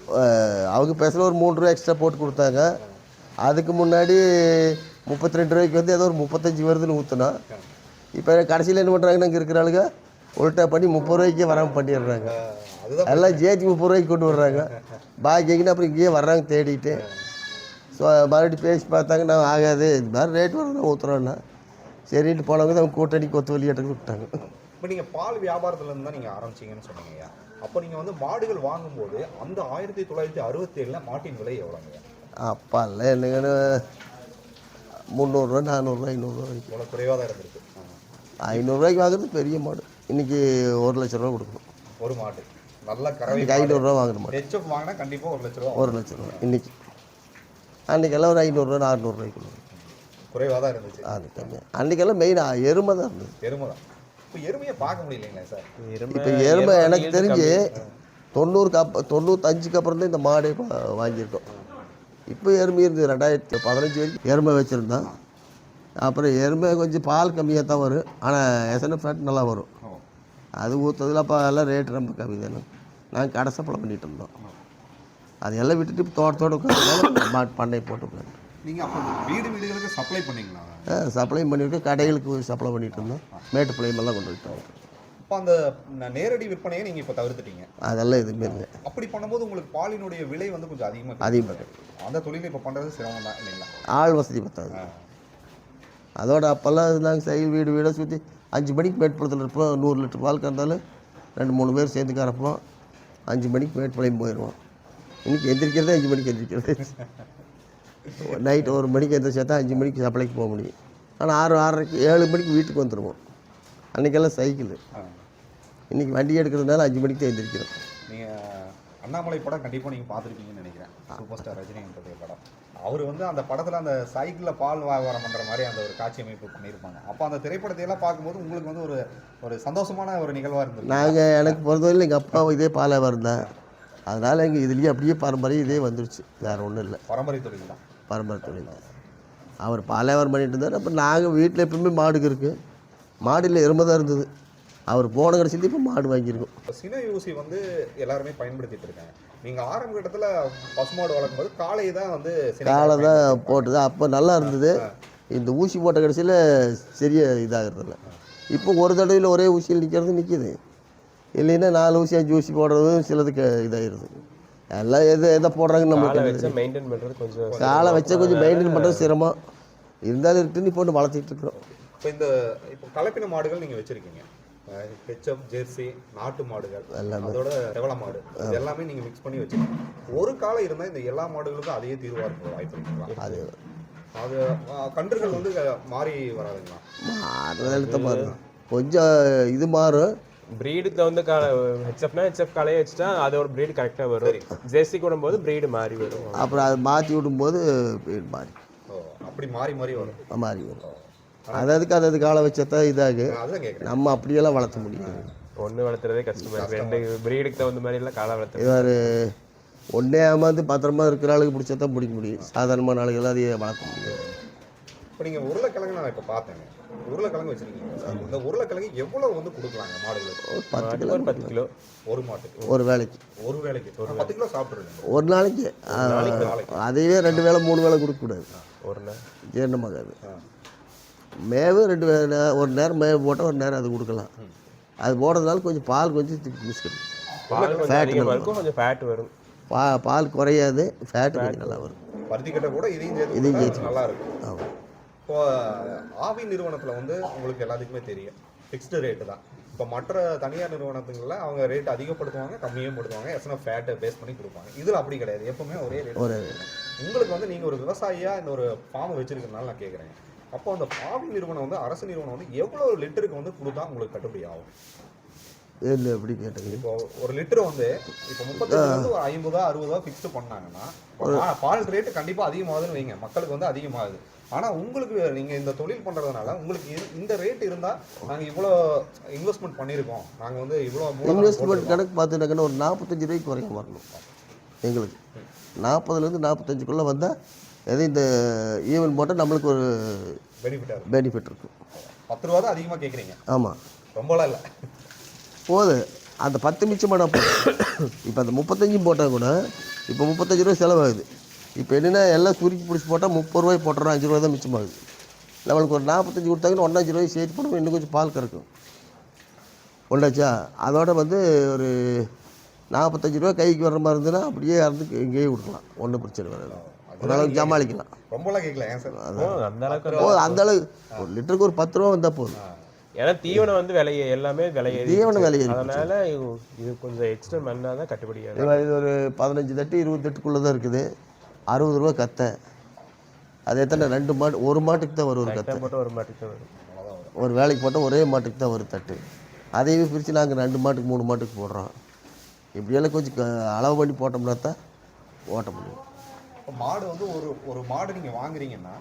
அவங்க பேசுகிற ஒரு 3 ரூபா எக்ஸ்ட்ரா போட்டு கொடுத்தாங்க. அதுக்கு முன்னாடி 32 ரூபாய்க்கு வந்து ஏதோ ஒரு 35 வருதுன்னு ஊற்றுனா. இப்போ கடைசியில் என்ன பண்ணுறாங்கன்னா இங்கே இருக்கிற ஆளுங்க உல்ட்டா பண்ணி 30 ரூபாய்க்கே வராமல் பண்ணிடுறாங்க. எல்லாம் ஜேஜி 30 ரூபாய்க்கு கொண்டு வர்றாங்க. பாக்கிங்கன்னா அப்புறம் இங்கேயே வர்றாங்க தேடிட்டு. ஸோ மறுபடியும் பேசி பார்த்தாங்க, நான் ஆகாது இது மாதிரி ரேட் வரணும் ஊற்றுறோன்னா சரின்ட்டு போனவங்க அவங்க கூட்டணி கொத்து வெளியேட்டுக்கு விட்டாங்க. இப்போ நீங்கள் பால் வியாபாரத்துலேருந்து தான் நீங்கள் ஆரம்பிச்சிங்கன்னு சொன்னீங்க. அப்போ நீங்கள் வந்து மாடுகள் வாங்கும்போது அந்த 1967 மாட்டின் விலை எவ்வளோங்க? அப்போல்லாம் என்னங்கன்னு 300 ரூபா 400 ரூபா 500 ரூபா வரைக்கும். இவ்வளோ குறைவாக தான் இருந்திருக்கு. 500 ரூபாய்க்கு வாங்குறது பெரிய மாடு. இன்றைக்கி 1 லட்ச ரூபா கொடுக்கணும் ஒரு மாடு. நல்ல கறவை 500 ரூபா வாங்குற மாடு. ஹெச்எஃப் வாங்கினா கண்டிப்பாக 1 லட்ச ரூபா. 1 லட்ச ரூபா இன்றைக்கி. அன்றைக்கெல்லாம் ஒரு 500 ரூபா 400 ரூபாய்க்கு குறைவாக தான் இருந்துச்சு. அது கம்மியாக. அன்றைக்கெல்லாம் மெயின் எருமை தான் இருந்தது. எருமை தான். இப்போ எருமையை பார்க்க முடியலைங்களா சார்? இப்போ எருமை எனக்கு தெரிஞ்சு 95க்கு அப்புறம் தான் இந்த மாடே வாங்கியிருக்கோம். இப்போ எருமை இருந்தது 2015 வரைக்கும் எருமை வச்சுருந்தோம். அப்புறம் எருமை கொஞ்சம் பால் கம்மியாக தான் வரும், ஆனால் எசன ஃபேட் நல்லா வரும். அது ஊற்றுறதுல அப்போ எல்லாம் ரேட்டு ரொம்ப கம்மி தானே. நாங்கள் கடை சப்ளை பண்ணிகிட்டு இருந்தோம். அதையெல்லாம் விட்டுட்டு இப்போ தோட்டத்தோடு உட்காந்து மாட்டு பண்ணை போட்டு உட்காந்து. நீங்கள் அப்போ வீடுகளுக்கு சப்ளை பண்ணிங்களா? சப்ளை பண்ணிவிட்டு கடைகளுக்கு சப்ளை பண்ணிகிட்டு இருந்தோம். மேட்டுப்பாளையமெல்லாம் கொண்டு போயிட்டோம். இப்போ அந்த நேரடி விற்பனையை நீங்கள் இப்போ தவிர்த்துட்டீங்க? அதெல்லாம் எதுவுமே இல்லை. அப்படி பண்ணும்போது உங்களுக்கு பாலினுடைய விலை வந்து கொஞ்சம் அதிகமாக அந்த தொழிலை இப்போ பண்ணுறது சிரமம் தான் இல்லைங்களா? ஆள் வசதி பத்தாது. அதோட அப்போல்லாம் நாங்கள் சைக்கிள் வீடு வீடாக சுற்றி 5 மணிக்கு மேட்டுப்பாளையத்தில் இருப்போம். 100 லிட்டர் பால் கறந்தாலும் 2-3 பேர் சேர்ந்து கறப்போம். 5 மணிக்கு மேட்டுப்பாளையம் போயிடுவோம். இன்றைக்கி எந்திரிக்கிறதே 5 மணிக்கு எந்திரிக்கிறது. நைட்டு 1 மணிக்கு எந்திரிச்சா தான் 5 மணிக்கு சப்ளைக்கு போக முடியும். ஆனால் 6-6:30 7 மணிக்கு வீட்டுக்கு வந்துடுவோம். அன்றைக்கெல்லாம் சைக்கிள். இன்றைக்கி வண்டி எடுக்கிறதுனால 5 மணிக்கு தான் எந்திரிக்கிறோம். நீங்கள் அண்ணாமலை படம் கண்டிப்பாக நீங்கள் பார்த்துருப்பீங்கன்னு நினைக்கிறேன். சூப்பர் ஸ்டார் ரஜினிகாந்த் படம். அவர் வந்து அந்த படத்தில் அந்த சைக்கிளில் பால் வியாபாரம் பண்ணுற மாதிரி அந்த ஒரு காட்சி அமைப்பு பண்ணியிருப்பாங்க. அப்போ அந்த திரைப்படத்தையெல்லாம் பார்க்கும்போது உங்களுக்கு வந்து ஒரு சந்தோஷமான ஒரு நிகழ்வாக இருந்தது. நாங்கள் எனக்கு பொறுத்தவரையில் எங்கள் அப்பா இதே பால் வியாபாரம் தான். அதனால் எங்கள் இதுலேயே அப்படியே பாரம்பரியம் இதே வந்துடுச்சு. வேறு ஒன்றும் இல்லை. பரம்பரை தொழில் தான். பரம்பரை தொழில் தான். அவர் பால் வியாபாரம் பண்ணிட்டு இருந்தார். அப்போ நாங்கள் வீட்டில் எப்பவுமே மாடுக்கு இருக்குது. மாடில் எருமை தான் இருந்தது. அவர் போன கடைசியில் இப்போ மாடு வாங்கியிருக்கோம். சினை ஊசி வந்து எல்லாருமே பயன்படுத்திட்டு இருக்காங்க. நீங்கள் ஆரம்ப கட்டத்தில் பசுமாடு வளர்க்கும்போது காளை தான் வந்து காளை தான் போட்டது. அப்போ நல்லா இருந்தது. இந்த ஊசி போட்ட கடைசியில் சரியாக இதாகிறதில்ல. இப்போ ஒரு தடவையில் ஒரே ஊசியில் நிற்கிறது நிற்கிது. இல்லைன்னா 4 ஊசி 5 ஊசி போடுறதும் சிலதுக்கு இதாகிடுது. எல்லாம் எதை போடுறாங்கன்னு நம்மளுக்கு மெயின்டைன் பண்ணுறது கொஞ்சம் காலை வச்சா கொஞ்சம் மெயின்டைன் பண்ணுறது சிரமம். இருந்தாலும் இருக்குன்னு போட்டு வளர்த்திட்டு இருக்கிறோம். இப்போ கலப்பின மாடுகள் நீங்கள் வச்சுருக்கீங்க. ஹெச்எஃப், ஜெர்சி, நாட்டு மாடுகள், அதோட செவல மாடு, இது எல்லாமே நீங்கள் மிக்ஸ் பண்ணி வச்சுருக்கீங்க. ஒரு காலம் இருந்தால் இந்த எல்லா மாடுகளுக்கும் அதே தீர்வாக இருக்க வாய்ப்பு இருக்குங்களா? அது கன்றுகள் வந்து மாறி வராதுங்களா? மாறுறது எழுத்த மாறும். கொஞ்சம் இது மாறும். ப்ரீடுக்கு தகுந்த ஹெச்எஃப்னா ஹெச்எஃப் காலையே வச்சுட்டா அதோட ப்ரீடு கரெக்டாக வரும். ஜெர்சி விடும்போது ப்ரீடு மாறி வரும். அப்புறம் அது மாற்றி விடும்போது ப்ரீடு மாறி அப்படி மாறி வரும். மாறி வரும். அது காலை வச்சதான் இதாகு. நம்ம அப்படியெல்லாம் வளர்த்த முடியாது. ஒன்று வளர்த்துறதே கஷ்டமாக. 2 ப்ரீடுக்கு தகுந்த மாதிரி எல்லாம் காலை வளர்த்து இவர் ஒன்றே ஏமாந்து பத்திரமா இருக்கிற ஆளுக்கு பிடிச்சதான் பிடிக்க முடியும். சாதாரணமான ஆளுகள்லாம் அதை வளர்க்க முடியாது. இப்போ நீங்கள் உருளைக்கிழங்கு நான் இப்போ பார்த்தேங்க. உருளைக்கிழங்கு வச்சுருக்கீங்க. இந்த உருளைக்கிழங்கு எவ்வளோ வந்து கொடுக்கலாங்க மாடுகளுக்கு? ஒரு 10 கிலோ ஒரு மாட்டுக்கு ஒரு வேலைக்கு 10 கிலோ சாப்பிட்ருங்க ஒரு நாளைக்கு. அதையே 2 வேளை 3 வேளை கொடுக்கக்கூடாது. ஒரு நாள் ஜீரணமாகாது. மேவு 2 வேளை, ஒரு நேரம் மேவு போட்டால் ஒரு நேரம் அது கொடுக்கலாம். அது போடுறதுனால கொஞ்சம் பால் கொஞ்சம் மிஸ்கட் பால் கொஞ்சம் அதிகமாக இருக்கும், கொஞ்சம் ஃபேட் வரும். பால் குறையாது, ஃபேட்டு கொஞ்சம் நல்லா வரும். பருத்திக்கட்டை கூட இதையும் இதையும் சேர்த்து நல்லா இருக்கும். ஆமாம். இப்போ ஆவி நிறுவனத்தில் வந்து உங்களுக்கு எல்லாத்துக்குமே தெரியும் ஃபிக்ஸ்டு ரேட்டு தான். இப்போ மற்ற தனியார் நிறுவனத்துங்களில் அவங்க ரேட் அதிகப்படுத்துவாங்க, கம்மியும் படுத்துவாங்க, எத்தனை ஃபேட்டை பேஸ் பண்ணி கொடுப்பாங்க. இதில் அப்படி கிடையாது, எப்பவுமே ஒரே ரேட். உங்களுக்கு வந்து நீங்கள் ஒரு விவசாயியாக இந்த ஒரு ஃபார்ம் வச்சிருக்கிறதுனால நான் கேட்குறேன், அப்போ அந்த ஆவி நிறுவனம் வந்து அரசு நிறுவனம் வந்து எவ்வளோ லிட்டருக்கு வந்து கொடுத்தா உங்களுக்கு கட்டுப்படி ஆகும்? இல்லை எப்படி கேட்டீங்க? இப்போ ஒரு லிட்டர் வந்து இப்போ 35 வந்து ஒரு 50 60 ஃபிக்ஸ்டு பண்ணாங்கன்னா பால் ரேட்டு கண்டிப்பாக அதிகமாகுதுன்னு வைங்க, மக்களுக்கு வந்து அதிகமாகுது. ஆனால் உங்களுக்கு நீங்கள் இந்த தொழில் பண்ணுறதுனால உங்களுக்கு இந்த ரேட் இருந்தால் நாங்கள் இவ்வளோ இன்வெஸ்ட்மெண்ட் பண்ணியிருக்கோம், நாங்கள் வந்து இவ்வளோ இன்வெஸ்ட்மெண்ட் கணக்கு பார்த்துட்டாங்கன்னா ஒரு 45 ரூபாய்க்கு குறைக்க வரணும் எங்களுக்கு. 40லேருந்து 45க்குள்ளே வந்தால் எது இந்த ஈவன் போட்டால் நம்மளுக்கு ஒரு பெனிஃபிட் இருக்கும். 10 ரூபா தான் அதிகமாக கேட்குறீங்க. ஆமாம், ரொம்பலாம் இல்லை, போது அந்த 10 மிச்சமான போதும். இப்போ அந்த 35 போட்டால் கூட இப்போ 35 ரூபா செலவாகுது. இப்போ என்னென்னா எல்லாம் சுருக்கி பிடிச்சி போட்டால் 30 ரூபாய் போட்டுறோம், 5 ரூபா தான் மிச்சமாகுது. நம்மளுக்கு ஒரு 45 கொடுத்தாங்கன்னா 1.5 ரூபாய் சேர்த்து போடுவோம், இன்னும் கொஞ்சம் பால் கறக்கும். ஒன்றாச்சா அதோட வந்து ஒரு 45 ரூபா கைக்கு வர்ற மாதிரி இருந்ததுன்னா அப்படியே இறந்து இங்கேயே கொடுக்கலாம், ஒன்றும் பிரச்சனை வராது, ஓரளவுக்கு சமாளிக்கலாம். ரொம்பலாம் கேட்கல ஏன் சார்? அந்த அளவுக்கு போதும், அந்த அளவுக்கு ஒரு லிட்டருக்கு ஒரு 10 ரூபா வந்தால் போதும். ஏன்னா தீவனம் வந்து எல்லாமே தீவனம் விலை அதனால இது கொஞ்சம் எக்ஸ்டெண்ட் பண்ணால் தான் கட்டுப்படியாது. இது ஒரு 15 தட்டு 20 தட்டுக்குள்ளே தான் இருக்குது. 60 ரூபா கத்தை. அது எத்தனை 2 மாட்டு, ஒரு மாட்டுக்கு தான் வரும் ஒரு கத்தை போட்டால் ஒரு மாட்டுக்கு தான் வரும். ஒரு வேலைக்கு போட்டால் ஒரே மாட்டுக்கு தான் ஒரு தட்டு. அதையே பிரித்து நாங்கள் 2 மாட்டுக்கு 3 மாட்டுக்கு போடுறோம். இப்படியெல்லாம் கொஞ்சம் அளவு பண்ணி போட்டோம்னா தான் ஓட்ட முடியும். இப்போ மாடு வந்து ஒரு மாடு நீங்கள் வாங்குறீங்கன்னா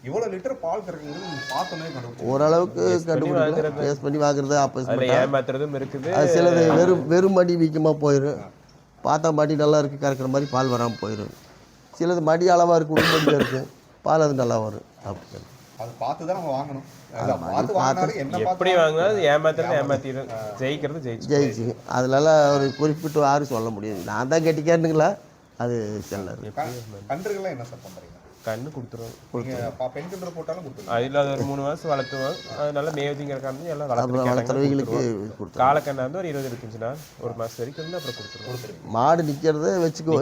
இவ்வளோ லிட்டர் பால் கறக்குங்கிறது நீங்கள் பார்த்தோன்னே கண்டுபிடிச்சு ஓரளவுக்கு கண்டுபிடிக்கலாம். பேஸ் பண்ணி வாங்குறது ஆப்போசிட் ஏமாத்துறதும் இருக்குது. அது சிலது வெறும் மடி வீக்கமாக போயிடும். பார்த்தா மடி நல்லா இருக்குது, கறக்கிற மாதிரி பால் வராமல் போயிடும். சிலது மடி அளவாக இருக்குது, உள்மடியாக இருக்குது, பால் அது நல்லா வரும். அப்படி அது பார்த்து தான் நம்ம வாங்கணும். எப்படி வாங்கினாலும் ஏமாத்திடும், ஜெயிக்கிறது ஜெயிச்சு அதனால ஒரு குறிப்பிட்டு யாரும் சொல்ல முடியாது. நான் தான் கட்டிக்காருங்களா அது செல்லாது. கன்றுகள்லாம் என்ன சார் பண்ணுறீங்க? கன்று கொடுத்துருவோம். பெண் கன்று போட்டாலும் கொடுத்துருவோம். அதில் அது ஒரு 3 மாதம் வளர்த்துவோம். அதனால மேவதிங்கிறக்காண்டி எல்லாம் வளர்த்துறவங்களுக்கு காலக்கண்ணா வந்து ஒரு 20 இருக்குச்சுன்னா 1 மாதம் வரைக்கும் வந்து அப்புறம் கொடுத்துருவோம். மாடு நிற்கிறத வச்சுக்கோ.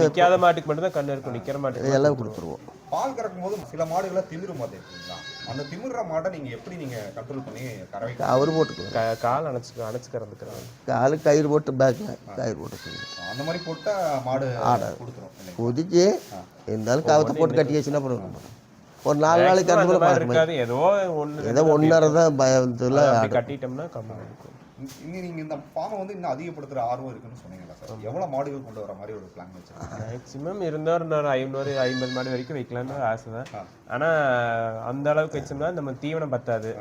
நிற்காத மாட்டுக்கு மட்டும் தான் கண்ணு இருக்கும், நிற்கிற மாட்டுக்கு எல்லாம் கொடுத்துருவோம். பால் கறக்கும் போது சில மாடுகளை திமிரு மாதிரி இருக்குங்களா? அந்த திமிர்ற மாட்டை நீங்கள் எப்படி நீங்கள் கண்ட்ரோல் பண்ணி கறவை? கயிறு போட்டுக்கலாம், கால் அணைச்சு கறந்துக்கிறாங்க. காலு கயிறு போட்டு பேக்கில் கயிறு போட்டு அந்த மாதிரி போட்டால் மாடு கொடுத்துரும். கொதிக்கு இருந்தாலும் காவத்தை போட்டு கட்டி வச்சுன்னா அப்புறம் ஒரு 4 நாளைக்கு கறந்து இருக்காது. ஏதோ 1.5 தான் பயத்துல கட்டிட்டோம்னா கம்மி இருக்கும். இன்னும் நீங்கள் இந்த ஃபார்மை வந்து இன்னும் அதிகப்படுத்துகிற ஆர்வம் இருக்குன்னு சொன்னீங்களா சார்? எவ்வளோ மாடுகள் கொண்டு வர மாதிரி ஒரு பிளான் வச்சுருக்கீங்க? மேக்ஸிமம் இருந்தால் ஒரு 550 மாடு வரைக்கும் வைக்கலான்னு ஆசை தான். ஆனால் அந்த அளவுக்கு வச்சோம்னா நம்ம தீவனம் பத்தாது,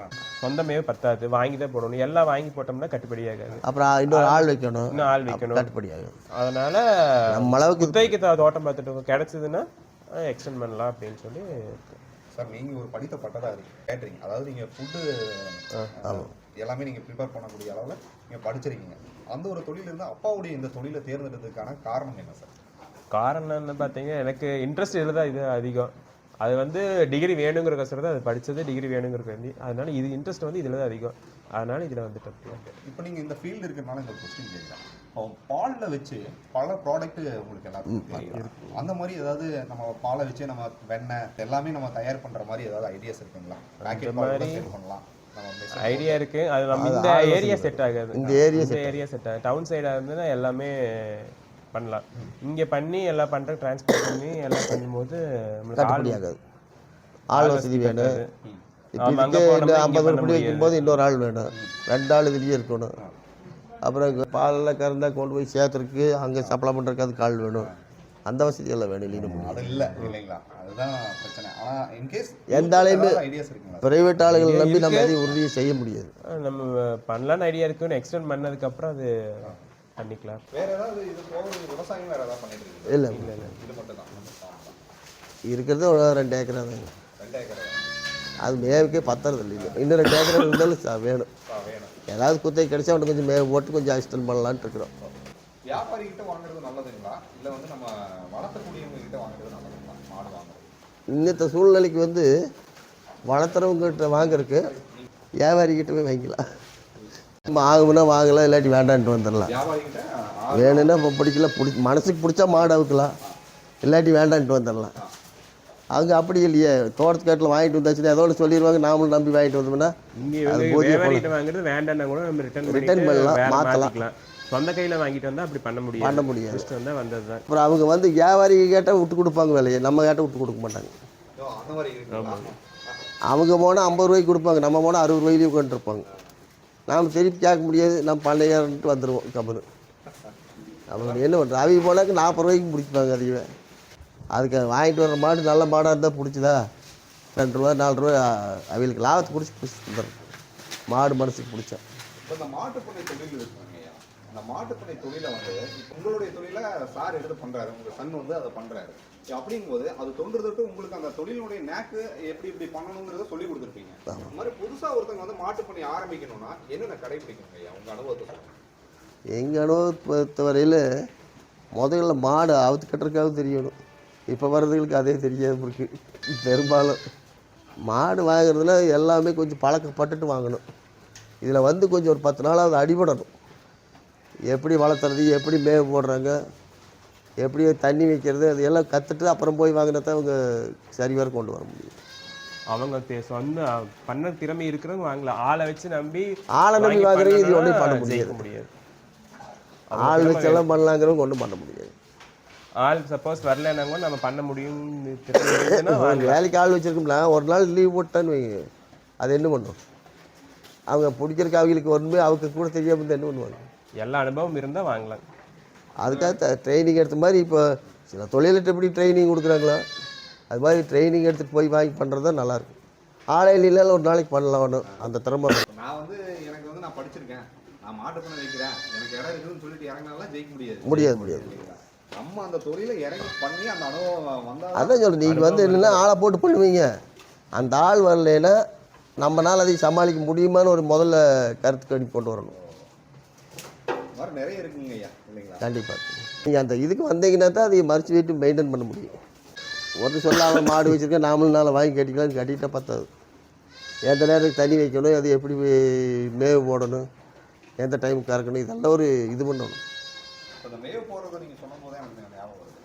சொந்தமே பத்தாது, வாங்கி தான் போடணும். எல்லாம் வாங்கி போட்டோம்னா கட்டுப்படியாகாது. அப்புறம் இன்னொரு ஆள் வைக்கணும், இன்னும் ஆள் வைக்கணும், கட்டுப்படியாகும். அதனால நம்ம அளவுக்கு குத்தகைக்கு தோட்டம் பார்த்துட்டு கிடைச்சதுன்னா எக்ஸ்டெண்ட் பண்ணலாம் அப்படின்னு சொல்லி. சார் நீங்கள் ஒரு படித்த பட்டதாக இருக்குது கேட்குறீங்க, அதாவது நீங்கள் ஃபுட்டு எல்லாமே நீங்கள் ப்ரிப்பேர் பண்ணக்கூடிய அளவில் நீங்கள் படிச்சிருக்கீங்க. அந்த ஒரு தொழில் இருந்தால் அப்பாவுடைய இந்த தொழிலை தேர்ந்தெடுத்ததுக்கான காரணம் என்ன சார்? காரணம் என்ன பார்த்தீங்கன்னா, எனக்கு இன்ட்ரெஸ்ட் இதில் தான் இது அதிகம். அது வந்து டிகிரி வேணுங்கிற கஷ்டம் தான், அது படித்தது டிகிரி வேணுங்கிறது வேண்டி. அதனால இது இன்ட்ரெஸ்ட் வந்து இதில் தான் அதிகம், அதனால இதில் வந்துட்டு. இப்போ நீங்கள் இந்த ஃபீல்டு இருக்கிறனால இந்த கொஸ்டின் கேட்குறேன். பாலில் வச்சு பல ப்ராடக்ட் உங்களுக்கு எல்லாருக்கும் தெரியும். அந்த மாதிரி ஏதாவது நம்ம பாலை வச்சு நம்ம வெண்ணெய் எல்லாமே நம்ம தயார் பண்ணுற மாதிரி ஏதாவது ஐடியாஸ் இருக்குங்களா? பேக்கெட் மாதிரி பண்ணலாம் ஐடியா இருக்கு. அது நம்ம இந்த ஏரியா செட் ஆகாது, இந்த ஏரியா செட் ஆகாது. டவுன் சைடாக இருந்ததுன்னா எல்லாமே பண்ணலாம். இங்கே பண்ணி எல்லாம் பண்ணுற டிரான்ஸ்போர்ட் பண்ணி எல்லாம் பண்ணும்போது நம்மளுக்கு ஆள் வசதி வேணும். இப்போ 50 ரூபாய் வைக்கும்போது இன்னொரு ஆள் வேணும், 2 ஆள் இதுலேயே இருக்கணும். அப்புறம் பாலெல்லாம் கறந்தால் கொண்டு போய் சேர்த்துருக்கு, அங்கே சப்ளை பண்ணுறதுக்கு அதுக்கு ஆள் வேணும். அந்த வசதி எல்லாம் வேணும் இல்லைன்னு அது இல்லை இல்லைங்களா? அதுதான் பிரச்சனை. ஆனால் இன்கேஸ் எந்த ஆளையுமே ஐடியாஸ் இருக்குங்களா? பிரைவேட் ஆளுகள் நம்பி நம்ம எதையும் உறுதியை செய்ய முடியாது. நம்ம பண்ணலான்னு ஐடியா இருக்குன்னு எக்ஸ்டெண்ட் பண்ணதுக்கப்புறம் அது பண்ணிக்கலாம். வேறு ஏதாவது இது போக விவசாயம் வேறு ஏதாவது பண்ணிட்டு இருக்கீங்க? இல்லை இது மட்டும் தான் இருக்கிறது ஒரு 2 ஏக்கரா தாங்க. 2 ஏக்கரா அது மேவுக்கே பத்துறது இல்லை. இன்னும் 2 ஏக்கரா இருந்தாலும் வேணும். ஏதாவது குத்தகை கிடைச்சா அவனுக்கு கொஞ்சம் மேவு போட்டு கொஞ்சம் எக்ஸ்டெண்ட் பண்ணலான்ட்டு இருக்கிறோம். வியாபாரிகிட்ட வாங்குறது நல்லதுங்களா இல்லை வந்து நம்ம வளர்த்தக்கூடியவங்க கிட்ட வாங்குறது நல்லதுங்களா மாடு வாங்குறது? இன்னத்த சூழ்நிலைக்கு வந்து வளர்த்துறவங்ககிட்ட வாங்குறதுக்கு வியாபாரிக்கிட்ட போய் வாங்கிக்கலாம். ஆகும்னா வாங்கலாம், இல்லாட்டி வேண்டான்ட்டு வந்துடலாம். வியாபாரிகிட்ட வேணும்னா இப்போ பிடிக்கல, மனசுக்கு பிடிச்சா மாடு அவுக்கலாம், இல்லாட்டி வேண்டான்ட்டு வந்துடலாம். அவங்க அப்படி இல்லையே, தோட்டத்துக்காட்டில் வாங்கிட்டு வந்தாச்சுன்னா அதோட சொல்லிடுவாங்க, நாமளும் நம்பி வாங்கிட்டு வந்தோம்னா அது வியாபாரிகிட்ட வாங்குறது வேண்டாம்னா கூட நம்ம ரிட்டர்ன் பண்ணலாம், வேற மாற்றலாம். மாத்திக்கலாம். சொந்த கையில் வாங்கிட்டு வந்தால் அப்படி பண்ண முடியாது. ஃபர்ஸ்ட் வந்தால் வந்தது தான். அப்புறம் அவங்க வந்து வியாபாரி கேட்டால் விட்டு கொடுப்பாங்க விலையை, நம்ம கேட்டால் விட்டு கொடுக்க மாட்டாங்க. அந்த மாதிரி இருக்குங்களா? அவங்க போனால் 50 ரூபாய்க்கு கொடுப்பாங்க, நம்ம போனால் 60 ரூபாயிலேயே உட்காந்துருப்பாங்க. நாம் திருப்பி கேட்க முடியாது, நம்ம பண்ணையார்ன்ட்டு வந்துடுவோம் கம்பெனி. அவங்க என்ன பண்ணுறது, அவங்க போனாக்க 40 ரூபாய்க்கு பிடிப்பாங்க அதிகமே. அதுக்கு வாங்கிட்டு வர மாடு நல்ல மாடாக இருந்தால் பிடிச்சதா 2 ரூபா 4 ரூபா அவங்களுக்கு லாபத்தை பிடிச்சி தந்துடும். மாடு மனசுக்கு பிடிச்சா. இப்போ இந்த மாட்டுப்பண்ணை தொழில் இருக்குங்க ஐயா, அந்த மாட்டுப்பண்ணை தொழிலை வந்து உங்களுடைய தொழிலை சார் எடுத்து பண்ணுறாரு, உங்கள் சன் வந்து அதை பண்ணுறாரு. அப்படிங்கும்போது அது தோன்றதுக்கு உங்களுக்கு அந்த தொழிலுடைய நேக்கு எப்படி இப்படி பண்ணணுங்கிறத சொல்லி கொடுத்துருப்பீங்க. இந்த மாதிரி புதுசாக ஒருத்தவங்க வந்து மாட்டுப்பண்ணை ஆரம்பிக்கணும்னா என்னென்ன கடைபிடிக்கணுங்க ஐயா உங்கள் அனுபவத்தை சொல்லுங்கள். எங்கள் அனுபவத்தை வரையில் முதல்ல மாடு அவுத்து கட்டுறதுக்காக தெரியணும். இப்போ வர்றதுகளுக்கு அதே தெரியாது இருக்குது. பெரும்பாலும் மாடு வாங்குறதுல எல்லாமே கொஞ்சம் பழக்கப்பட்டுட்டு வாங்கணும். இதில் வந்து கொஞ்சம் ஒரு 10 நாளாவது அடிபடணும். எப்படி வளர்த்துறது, எப்படி மேவு போடுறாங்க, எப்படி தண்ணி வைக்கிறது, அது எல்லாம் கற்றுட்டு அப்புறம் போய் வாங்கினா தான் அவங்க சரிவர கொண்டு வர முடியும். அவங்க சொந்த பண்ண திறமை இருக்கிறவங்க வாங்கலாம். ஆளை வச்சு நம்பி வாங்குறவங்க இது ஒன்றும் பண்ண முடியாது. ஆள் வச்செல்லாம் பண்ணலாங்கிறவங்க ஒன்றும் பண்ண முடியாது. ஆள் சப்போஸ் வரலன்னா கூட நம்ம பண்ண முடியும். வேலைக்கு ஆள் வச்சுருக்கோம்னா ஒரு நாள் லீவ் போட்டான்னு வைங்க, அது என்ன பண்ணும்? அவங்க பிடிக்கிறக்கு அவங்களுக்கு ஒன்றுமே அவங்க கூட தெரியாமல் இருந்தால் என்ன பண்ணுவாங்க? எல்லா அனுபவம் இருந்தால் வாங்கலாம். அதுக்காக ட்ரைனிங் எடுத்த மாதிரி இப்போ சில தொழிலிட்ட எப்படி ட்ரைனிங் கொடுக்குறாங்களோ அது மாதிரி ட்ரைனிங் எடுத்துகிட்டு போய் வாங்கி பண்ணுறது தான் நல்லாயிருக்கும். ஆலையில் இல்லைனாலும் ஒரு நாளைக்கு பண்ணலாம் ஒன்று அந்த திறமை. நான் வந்து எனக்கு வந்து நான் படிச்சிருக்கேன், நான் மாட்டு பண்ண வைக்கிறேன், எனக்கு இடம் இருக்குதுன்னு சொல்லிட்டு இறங்கினாலாம் ஜெயிக்க முடியாது. நம்ம அந்த தொழிலை இறங்கி பண்ணி அந்த அனுபவம் வந்தால் அதான் சொல்கிறேன். நீங்கள் வந்து என்னென்னா ஆளை போட்டு பண்ணுவீங்க, அந்த ஆள் வரலைன்னா நம்மளால் அதை சமாளிக்க முடியுமான்னு ஒரு முதல்ல கருத்து கணிப்பு கொண்டு வரணும். மாதிரி நிறைய இருக்குங்க ஐயா இல்லைங்களா? கண்டிப்பாக நீங்கள் அந்த இதுக்கு வந்தீங்கன்னா தான் அதை மறைச்சி வீட்டு மெயின்டைன் பண்ண முடியும். ஒருத்தர் சொல்லாமல் மாடு வச்சுருக்கேன் நாமளும் நாளை வாங்கி கட்டிக்கலாம்னு கட்டிகிட்டா பத்தாது. எந்த நேரத்துக்கு தண்ணி வைக்கணும், அது எப்படி மேவு போடணும், எந்த டைமுக்கு கறக்கணும், இதெல்லாம் ஒரு இது பண்ணணும். அந்த மேவு போடுறத நீங்கள் சொல்லும் போதே எனக்கு ஞாபகம் வருது.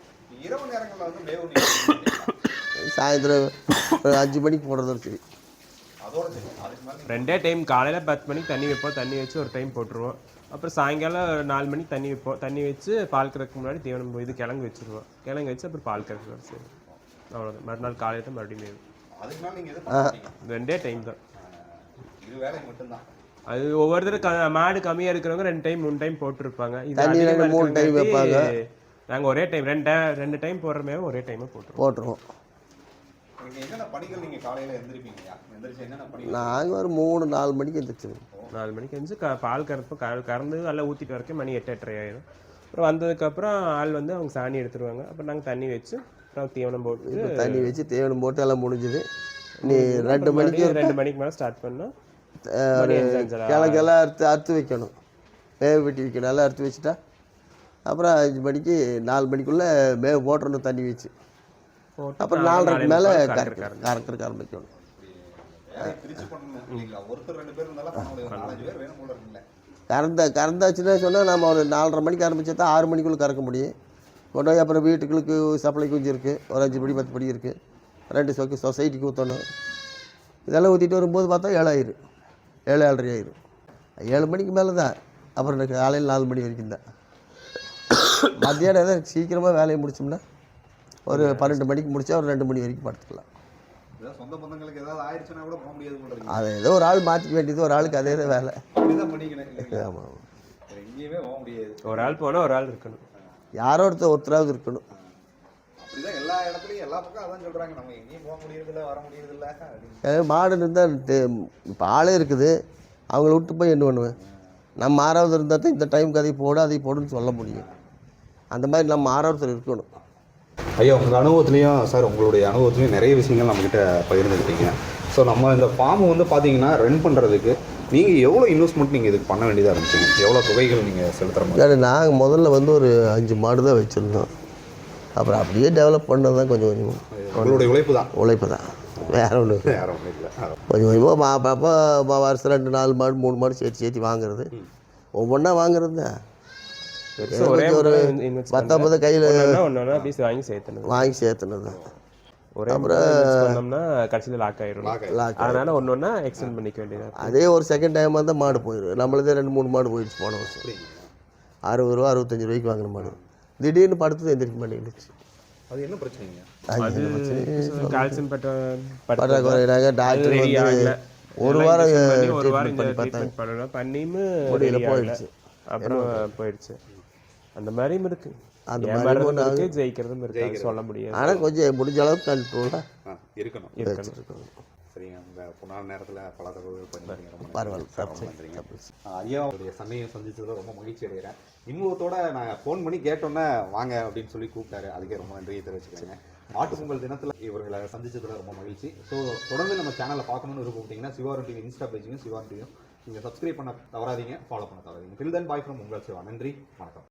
இரவு நேரங்களில் வந்து மேவு சாயந்தரம் 5 மணிக்கு போடுறதோட சரி. அதோட சரி. அதுக்கு மேலே 2 டைம் காலையில் 10 மணிக்கு தண்ணி வைப்போம், தண்ணி வச்சு ஒரு டைம் போட்டுருவோம். அப்புறம் சாயங்காலம் 4 மணிக்கு தண்ணி வைப்போம், தண்ணி வச்சு பால் கறக்கு முன்னாடி தீவனம் இது கிழங்கு வச்சுருவோம், கிழங்கு வச்சு அப்புறம் பால் கறக்குவோம். சரி, அவ்வளோதான். மறுநாள் காலையில் தான் மறுபடியும் மேவு. அதுக்கு மேலே நீங்கள் எது 2 டைம் தான். இது வேலை மட்டும்தான். அது ஒவ்வொருத்தரும் மாடு கம்மியாக இருக்கிறவங்க 2 டைம் 3 டைம் போட்டிருப்பாங்க. இது தண்ணி 3 டைம் வைப்பாங்க. நாங்கள் ஒரே டைம் 2 டைம் போடுறமே ஒரே டைமாக போட்டுருவோம். என்னென்ன பணிகள் நீங்கள் காலையில் எந்திரிப்பீங்கய்யா? எந்திரிச்சு என்னென்ன பணி? நாங்கள் ஒரு 3-4 மணிக்கு எந்திரிச்சிடுவோம். 4 மணிக்கு எழுந்து பால் கறப்போம், கறந்து நல்லா ஊற்றிட்டு வரைக்கும் மணி 8-8:30 ஆயிடும். அப்புறம் வந்ததுக்கப்புறம் ஆள் வந்து அவங்க சாணி எடுத்துருவாங்க. அப்புறம் நாங்கள் தண்ணி வச்சு அப்புறம் தீவனம் போட்டு தண்ணி வச்சு தீவனம் போட்டு எல்லாம் முடிஞ்சுது. நீ 2 மணிக்கு மேலே ஸ்டார்ட் பண்ணோம். கிழங்கெல்லாம் அறுத்து வைக்கணும், மேவு வெட்டி வைக்கணும், எல்லாம் அறுத்து வச்சுட்டா அப்புறம் 5 மணிக்கு 4 மணிக்குள்ளே மேவு போட்டுறணும் தண்ணி வச்சு. அப்புறம் 4:30 மேலே கறக்கிறதுக்கு ஆரம்பிக்கணும். கறந்தாச்சுன்னா சொன்னால் நம்ம ஒரு 4:30 மணிக்கு ஆரம்பித்தா தான் 6 மணிக்குள்ளே கறக்க முடியும். கொண்டு போய் அப்புறம் வீட்டுகளுக்கு சப்ளை கொஞ்சம் இருக்குது, ஒரு 5 படி 10 படி இருக்குது, 2 சொக்கு சொசைட்டிக்கு ஊற்றணும். இதெல்லாம் ஊற்றிட்டு வரும்போது பார்த்தா 7 ஆயிரும், 7-7:30 ஆயிரும். 7 மணிக்கு மேலே தான். அப்புறம் எனக்கு காலையில் 4 மணி வரைக்கும் தான். மத்தியானம் எதாவது சீக்கிரமாக வேலையை முடிச்சோம்னா ஒரு 12 மணிக்கு முடித்தா ஒரு 2 மணி வரைக்கும் படுத்துக்கலாம். சொந்த பந்தங்களுக்கு ஏதாவது ஆயிடுச்சுன்னா கூட போக முடியாது. அதை ஏதோ ஒரு ஆள் மாற்றிக்க வேண்டியது, ஒரு ஆளுக்கு அதே தான் வேலை. ஆமாம், எங்கேயுமே போக முடியாது. ஒரு ஆள் போனால் ஒரு ஆள் இருக்கணும், யாரோ ஒருத்தராவது இருக்கணும். அப்படிதான் எல்லா இடத்துலையும் எல்லா பக்கம் அதான் சொல்கிறாங்க, நம்ம எங்கேயும் போக முடியறதில்ல, வர முடியறதில்ல. மாடு இருந்தால் இப்போ ஆளே இருக்குது, அவங்கள விட்டு போய் என்ன பண்ணுவேன்? நம்ம 6வது இருந்தால் தான் இந்த டைமுக்கு அதை போடுன்னு சொல்ல முடியும். அந்த மாதிரி நம்ம 6வது இருக்கணும். ஐயா, உங்கள் அனுபவத்துலேயும் சார், உங்களுடைய அனுபவத்துலேயும் நிறைய விஷயங்கள் நம்மக்கிட்ட பகிர்ந்துக்கிட்டீங்க. ஸோ நம்ம இந்த ஃபார்மை வந்து பார்த்தீங்கன்னா ரன் பண்ணுறதுக்கு நீங்கள் எவ்வளோ இன்வெஸ்ட்மெண்ட் நீங்கள் இதுக்கு பண்ண வேண்டியதாக இருந்துச்சுங்க? எவ்வளோ தொகைகள் நீங்கள் செலுத்துகிற மாதிரி? நாங்கள் முதல்ல வந்து ஒரு 5 மாடு தான் வச்சுருந்தோம். அப்புறம் அப்படியே டெவலப் பண்ணது தான் கொஞ்சம் கொஞ்சம் உங்களுடைய உழைப்பு தான். வேற ஒன்று வேற ஒன்றும் இல்லை. கொஞ்சம் கொஞ்சமாக அப்போ வருஷம் 2 4 மாடு 3 மாடு சேர்த்து வாங்குறது, ஒவ்வொன்றா வாங்குறது தான். பெருசா ஒரே ஒரு இன்வெஸ்ட் 19 கையில் ஒண்ணா பீஸ் வாங்கி சேர்த்துனது. வாங்கி சேர்த்துனது. ஒரே இன்வெஸ்ட் பண்ணோம்னா கடைசியில் லாக் ஆயிரும். லாக் அதனால ஒண்ணா எக்ஸ்டெண்ட் பண்ணிக்க வேண்டியதா. அதே ஒரு செகண்ட் டைம் வந்தால் மாடு போயிடும். நம்மளதே 2 3 மாடு போயிடுச்சு போன வருஷம். 60 ரூபா 65 ரூபாய்க்கு வாங்கின மாடு திடீர்னு படுத்து எந்திரிக்க மாட்டேங்குது. அது என்ன பிரச்சனைங்க? அது கால்சியம் பற்றாக்குறையினாங்க டாக்டர் வந்து ஒரு வாரம் ட்ரீட்மெண்ட் பண்ணணும். பண்ணியுமே போயிடுச்சு. அப்புறம் போயிடுச்சு. அந்த மாதிரியும் இருக்கு. அந்த ஏமாறுறதும் இருக்கு, ஜெயிக்கிறதும் இருக்கு, சொல்ல முடியாது. ஆனால் கொஞ்சம் முடிஞ்ச அளவுக்கு கண்ட்ரோலாக இருக்கணும். சரிங்க, இந்த பொன்னான நேரத்தில் பல தகவல்கள் பண்ணிருக்கீங்க. ரொம்ப பரவாயில்ல. ஐயாவுடைய சண்டையை சந்திச்சதில் ரொம்ப மகிழ்ச்சி அடைகிறேன். இன்னொருத்தோட நான் ஃபோன் பண்ணி கேட்டோன்னே வாங்க அப்படின்னு சொல்லி கூப்பிட்டாரு. அதுக்கே ரொம்ப நன்றியை தெரிவிச்சுக்கிறேங்க. மாட்டு பொங்கல் தினத்தில் இவர்களை சந்திச்சதில் ரொம்ப மகிழ்ச்சி. ஸோ தொடர்ந்து நம்ம சேனலை பார்க்கணும்னு விருப்பப்பட்டீங்கன்னா சிவாரன் டிவி இன்ஸ்டா பேஜையும் சிவாரன் டிவியும் நீங்கள் சப்ஸ்கிரைப் பண்ண தவறாதீங்க, ஃபாலோ பண்ண தவறாதீங்க. டில் தென் பாய் ஃப்ரம் உங்கள் சிவா. நன்றி, வணக்கம்.